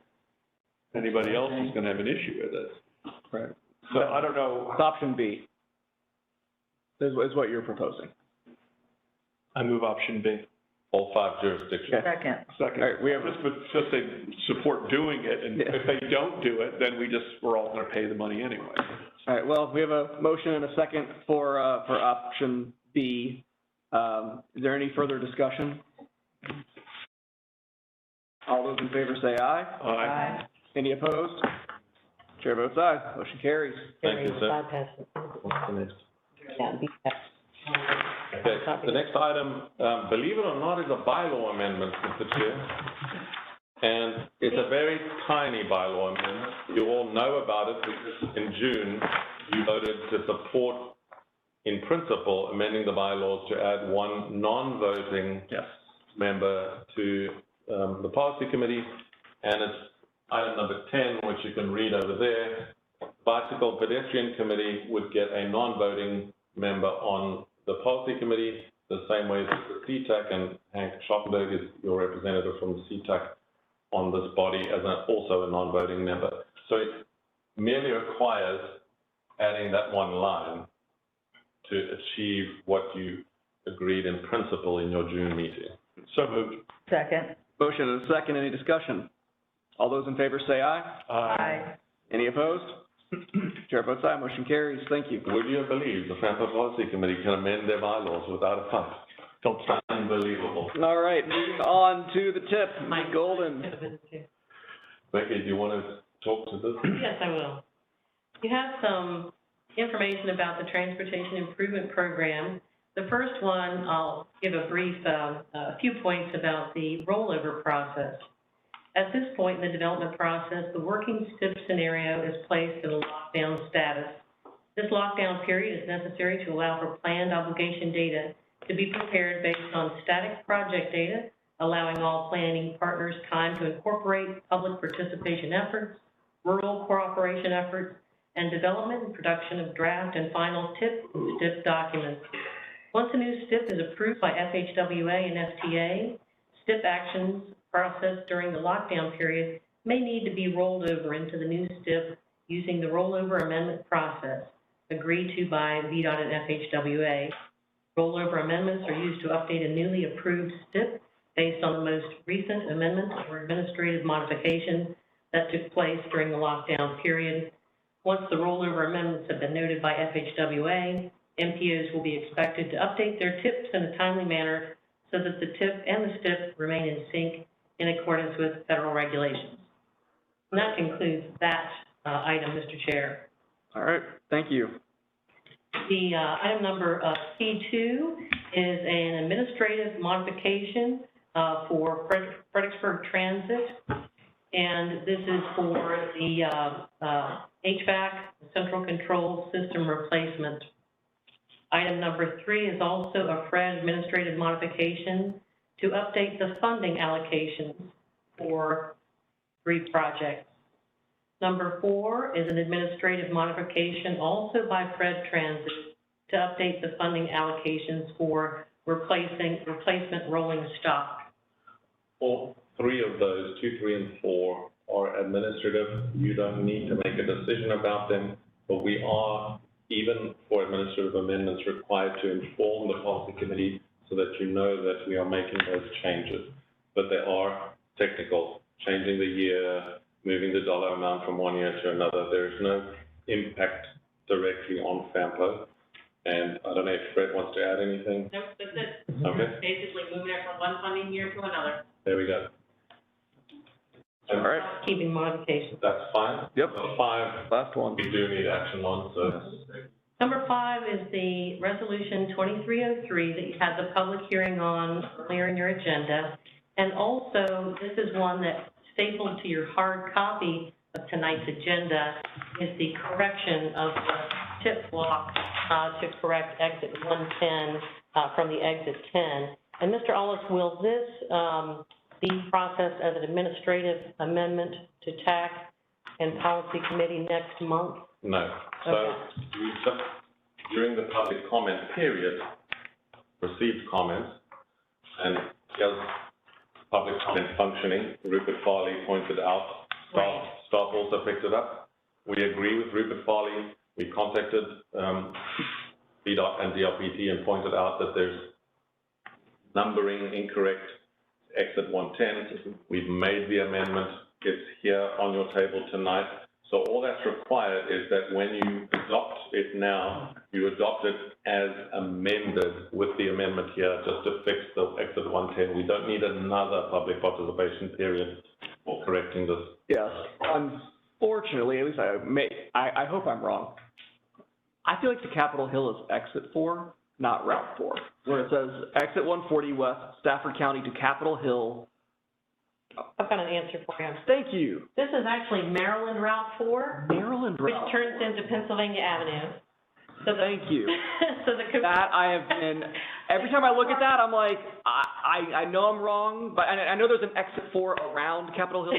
anybody else is going to have an issue with it. Right. So I don't know. It's option B is what you're proposing. I move option B. All 5 jurisdictions. Okay. Second. Second, All right, we have just say support doing it, and Yeah. if they don't do it, then we're all going to pay the money anyway. All right, well, we have a motion and a second for option B. Is there any further discussion? All those in favor say aye. Aye. Any opposed? Chair votes aye. Motion carries. Thank you, sir. What's the next? Okay, the next item, believe it or not, is a bylaw amendment, Mr. Chair. And it's a very tiny bylaw amendment. You all know about it because in June, you voted to support, in principle, amending the bylaws to add 1 non-voting member to the policy committee. And it's item number 10, which you can read over there. Bicycle Pedestrian Committee would get a non-voting member on the policy committee, the same way as the CTAC, and Hank Schottenberg is your representative from the CTAC on this body as also a non-voting member. So it merely requires adding that 1 line to achieve what you agreed in principle in your June meeting. So moved. Second. Motion and a second. Any discussion? All those in favor say aye. Aye. Any opposed? Chair votes aye. Motion carries. Thank you. Would you believe the FAMPO Policy Committee can amend their bylaws without a fight? Don't stop. Unbelievable. All right, moving on to the tip. Mike Golden. Becky, do you want to talk to this? Yes, I will. You have some information about the Transportation Improvement Program. The first one, I'll give a brief, a few points about the rollover process. At this point in the development process, the working STIP scenario is placed in a lockdown status. This lockdown period is necessary to allow for planned obligation data to be prepared based on static project data, allowing all planning partners time to incorporate public participation efforts, rural cooperation efforts, and development and production of draft and final STIP documents. Once a new STIP is approved by FHWA and FTA, STIP actions processed during the lockdown period may need to be rolled over into the new STIP using the rollover amendment process agreed to by VDOT and FHWA. Rollover amendments are used to update a newly approved STIP based on the most recent amendments or administrative modifications that took place during the lockdown period. Once the rollover amendments have been noted by FHWA, MPOs will be expected to update their TIPs in a timely manner so that the TIP and the STIP remain in sync in accordance with federal regulations. And that concludes that item, Mr. Chair. All right, thank you. The item number C2 is an administrative modification for Fredericksburg Transit, and this is for the HVAC, Central Control System replacement. Item number 3 is also a FRED administrative modification to update the funding allocations for 3 projects. Number 4 is an administrative modification also by Fred Transit to update the funding allocations for replacement rolling stock. All 3 of those, 2, 3, and 4, are administrative. You don't need to make a decision about them, but we are, even for administrative amendments, required to inform the policy committee so that you know that we are making those changes. But they are technical, changing the year, moving the dollar amount from one year to another. There is no impact directly on FAMPO. And I don't know if Fred wants to add anything. Nope, that's it. Okay. Basically moving it from one funding year to another. There we go. All right. Keeping modifications. That's fine. Yep. So 5, Last one. we do need action on, so. Number 5 is the Resolution 2303 that you had the public hearing on earlier in your agenda. And also, this is one that stapled to your hard copy of tonight's agenda is the correction of the tip block to correct exit 110 from the exit 10. And Mr. Ellis, will this be processed as an administrative amendment to TAC and Policy Committee next month? No. So we just, during the public comment period, received comments, and as public comment functioning, Rupert Farley pointed out, staff also picked it up. We agree with Rupert Farley. We contacted VDOT and DRPT and pointed out that there's numbering incorrect, exit 110. We've made the amendment. It's here on your table tonight. So all that's required is that when you adopt it now, you adopt it as amended with the amendment here, just to fix the exit 110. We don't need another public participation period for correcting this. Yes, unfortunately, at least I hope I'm wrong. I feel like the Capitol Hill is exit 4, not Route 4, where it says exit 140 west, Stafford County to Capitol Hill. I've got an answer for you. Thank you. This is actually Maryland Route 4. Maryland Route. Which turns into Pennsylvania Avenue. So Thank you. So that I have been, every time I look at that, I'm like, I know I'm wrong, but I know there's an exit 4 around Capitol Hill.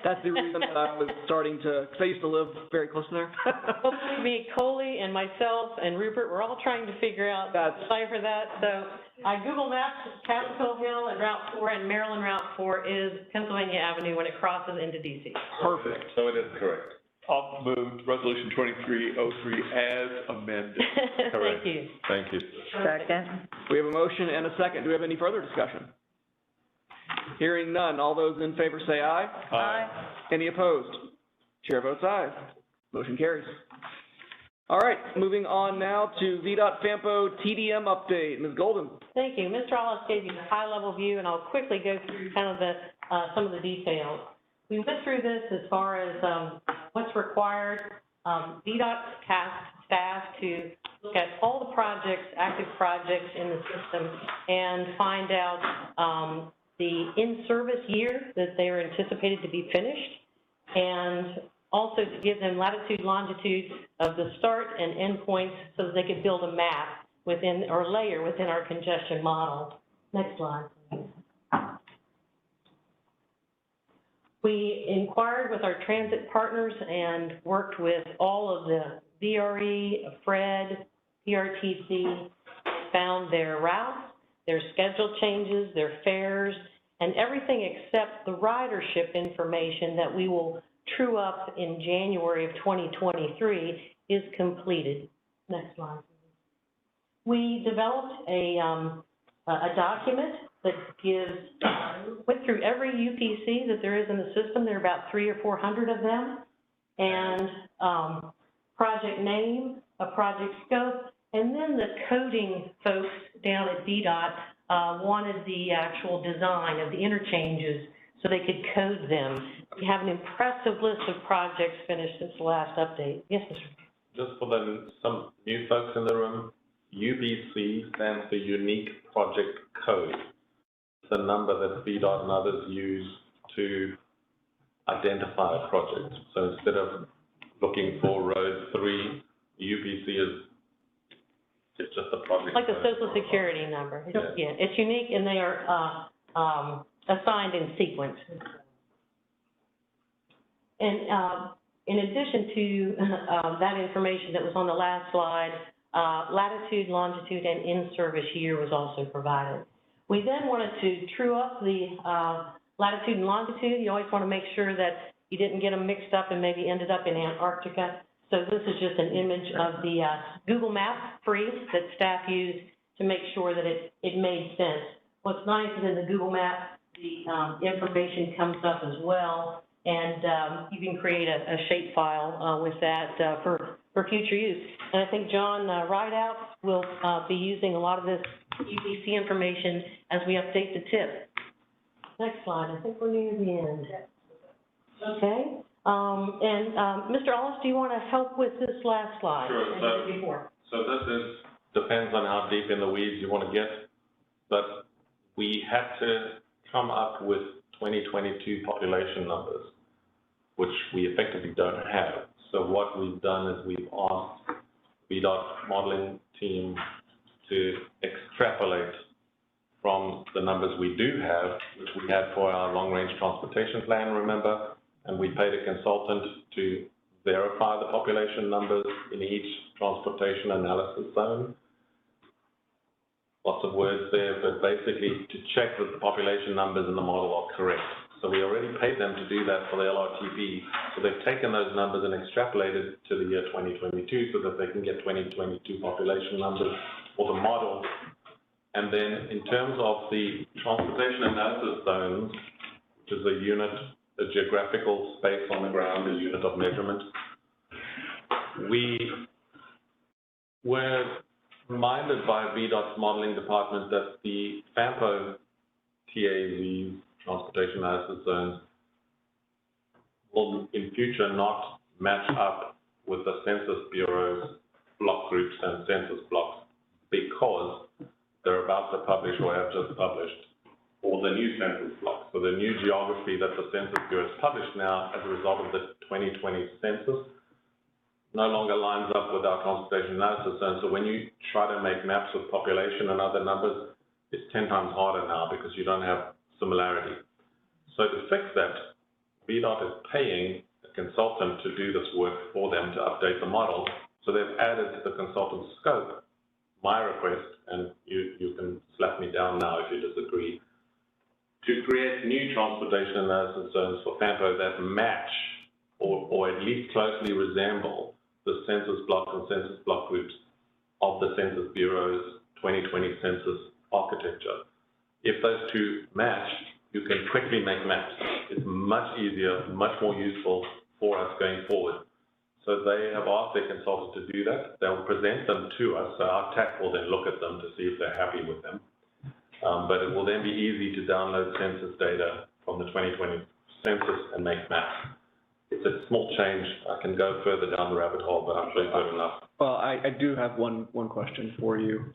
That's the reason that I was starting to, because I used to live very close to there. Well, believe me, Coley and myself and Rupert, we're all trying to figure out the cipher that. So I Google Maps Capitol Hill and Route 4, and Maryland Route 4 is Pennsylvania Avenue when it crosses into DC. Perfect. So it is correct. I'll move resolution 2303 as amended. Correct. Thank you. Thank you. Second. We have a motion and a second. Do we have any further discussion? Hearing none. All those in favor say aye. Aye. Any opposed? Chair votes aye. Motion carries. All right, moving on now to VDOT FAMPO TDM update. Ms. Golden. Thank you. Mr. Hollis gave you the high-level view, and I'll quickly go through kind of the some of the details. We went through this as far as what's required. VDOT tasked staff to look at all the projects, active projects in the system, and find out the in-service year that they are anticipated to be finished, and also to give them latitude, longitude of the start and end points so that they could build a map within, or layer within our congestion model. Next slide, please. We inquired with our transit partners and worked with all of the VRE, FRED, PRTC, found their routes, their schedule changes, their fares, and everything except the ridership information that we will true up in January of 2023 is completed. Next slide. We developed a document that went through every UPC that there is in the system. There are about 300 or 400 of them, and project name, a project scope, and then the coding folks down at VDOT wanted the actual design of the interchanges so they could code them. We have an impressive list of projects finished since the last update. Yes, Mr. Just for some new folks in the room, UBC stands for Unique Project Code. It's a number that VDOT and others use to identify a project. So instead of looking for road 3, UBC is it's just a project Like code. a social security number. Yeah, it's unique, and they are assigned in sequence. And in addition to that information that was on the last slide, latitude, longitude, and in-service year was also provided. We then wanted to true up the latitude and longitude. You always want to make sure that you didn't get them mixed up and maybe ended up in Antarctica. So this is just an image of the Google Map free that staff used to make sure that it made sense. What's nice is in the Google Map, the information comes up as well, and you can create a shape file with that for future use. And I think John Ryder will be using a lot of this UBC information as we update the tip. Next slide. I think we're near the end. Okay. Mr. Ellis, do you want to help with this last slide? Sure. So this depends on how deep in the weeds you want to get, but we had to come up with 2022 population numbers, which we effectively don't have. So what we've done is we've asked VDOT modeling team to extrapolate from the numbers we do have, which we had for our long-range transportation plan, remember, and we paid a consultant to verify the population numbers in each transportation analysis zone. Lots of words there, but basically to check that the population numbers in the model are correct. So we already paid them to do that for the LRTP. So they've taken those numbers and extrapolated to the year 2022 so that they can get 2022 population numbers for the model. And then in terms of the transportation analysis zones, which is a unit, a geographical space on the ground, a unit of measurement, we were reminded by VDOT's modeling department that the FAMPO TAZs, transportation analysis zones, will in future not match up with the Census Bureau's block groups and census blocks because they're about to publish or have just published all the new census blocks. So the new geography that the Census Bureau has published now as a result of the 2020 census no longer lines up with our transportation analysis zone. So when you try to make maps with population and other numbers, it's 10 times harder now because you don't have similarity. So to fix that, VDOT is paying a consultant to do this work for them to update the model. So they've added to the consultant's scope my request, and you can slap me down now if you disagree, to create new transportation analysis zones for FAMPO that match or at least closely resemble the census block and census block groups of the Census Bureau's 2020 census architecture. If those two match, you can quickly make maps. It's much easier, much more useful for us going forward. So they have asked their consultant to do that. They'll present them to us, so our TAC will then look at them to see if they're happy with them. But it will then be easy to download census data from the 2020 census and make maps. It's a small change. I can go further down the rabbit hole, but I'm sure you've heard enough. Well, I do have one question for you.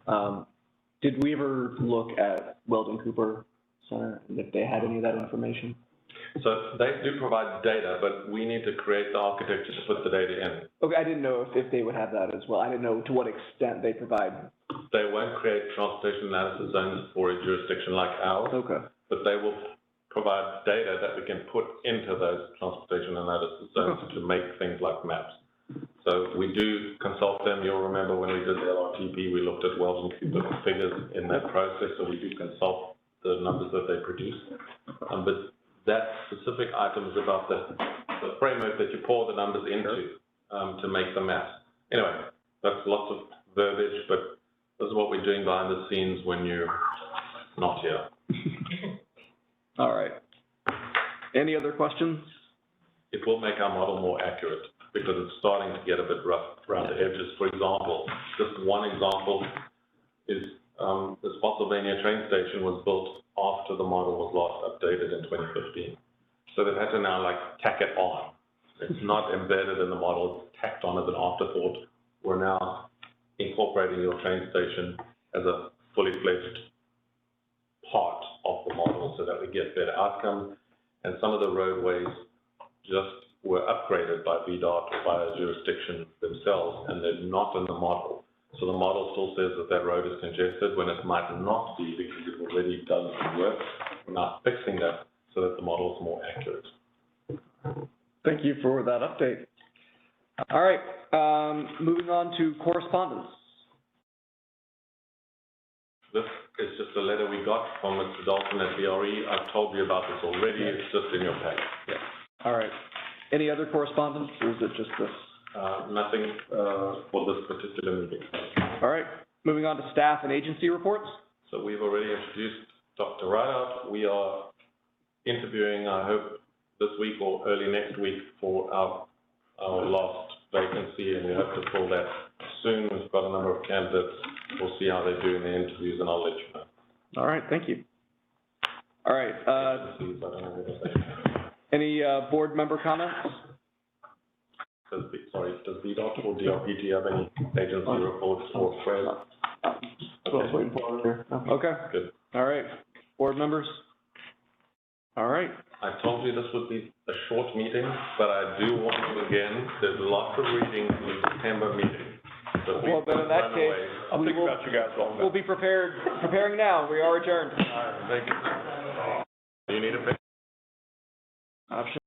Did we ever look at Weldon Cooper Center and if they had any of that information? So they do provide data, but we need to create the architecture to put the data in. Okay, I didn't know if they would have that as well. I didn't know to what extent they provide. They won't create transportation analysis zones for a jurisdiction like ours. Okay. But they will provide data that we can put into those transportation analysis zones to make things like maps. So we do consult them. You'll remember when we did the LRTP, we looked at Weldon Cooper figures in that process, so we do consult the numbers that they produce. But that specific item is about the framework that you pour the numbers into to make the maps. Anyway, that's lots of verbiage, but this is what we're doing behind the scenes when you're not here. All right. Any other questions? It will make our model more accurate because it's starting to get a bit rough around the edges. For example, just one example is the Spotsylvania train station was built after the model was last updated in 2015. So they've had to now like tack it on. It's not embedded in the model, it's tacked on as an afterthought. We're now incorporating your train station as a fully fledged part of the model so that we get better outcomes. And some of the roadways just were upgraded by VDOT or by a jurisdiction themselves, and they're not in the model. So the model still says that that road is congested when it might not be because it's already done some work. We're now fixing that so that the model is more accurate. Thank you for that update. All right, moving on to correspondence. This is just a letter we got from Mr. Dalton at BRE. I've told you about this already. It's just in your packet. Yeah. All right. Any other correspondence, or is it just this? Nothing for this particular meeting. All right. Moving on to staff and agency reports. So we've already introduced Dr. Ryder. We are interviewing, I hope, this week or early next week for our last vacancy, and we hope to fill that soon. We've got a number of candidates. We'll see how they do in the interviews, and I'll let you know. All right. Thank you. All right. Any board member comments? Does VDOT or DRPT have any agency reports or Fred? Okay. Good. All right. Board members? All right. I told you this would be a short meeting, but I do want to again, there's lots of reading in the September meeting. So well, then in that case, I'll think about you guys all. We'll be preparing now. We are adjourned. All right, thank you. Do you need a